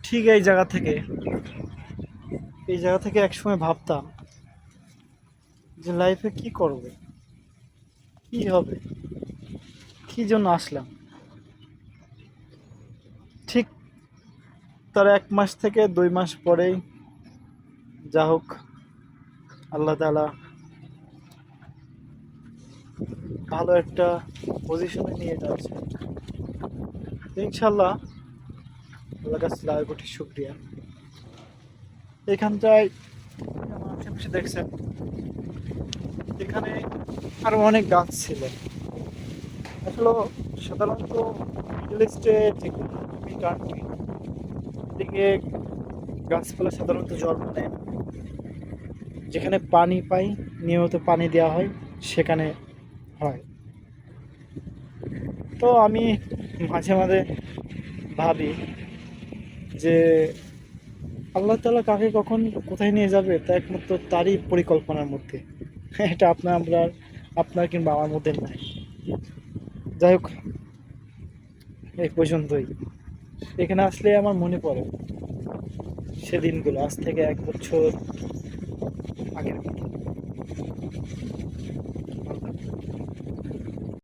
ঠিক এই জায়গা থেকে একসময় ভাবতাম যে লাইফে কি করব, কি হবে, কি জন্য আসলাম। ঠিক তার 1 মাস থেকে 2 মাস পরেই যা হোক আল্লাহ তাআলা ভালো একটা পজিশনে নিয়ে যাচ্ছে। তো ইনশাল্লাহ আল্লাহর কাছে লাখ কোটি শুকরিয়া। এখানটায় আমার আশেপাশে দেখছেন, এখানে আরো অনেক গাছ ছিল। আসলে সাধারণত মিডল ইস্টে যে কোনো কান্ট্রি দিকে গাছপালা সাধারণত জন্ম নেয় না। যেখানে পানি পাই, নিয়মিত পানি দেওয়া হয়, সেখানে হয়। তো আমি মাঝে মাঝে ভাবি যে আল্লাহ তাআলা কাকে কখন কোথায় নিয়ে যাবে তা একমাত্র তারই পরিকল্পনার মধ্যে। এটা আপনার কিংবা আমার মধ্যে নাই। যাই হোক, এই পর্যন্তই। এখানে আসলে আমার মনে পড়ে সেদিনগুলো, আজ থেকে 1 বছর আগের কথা।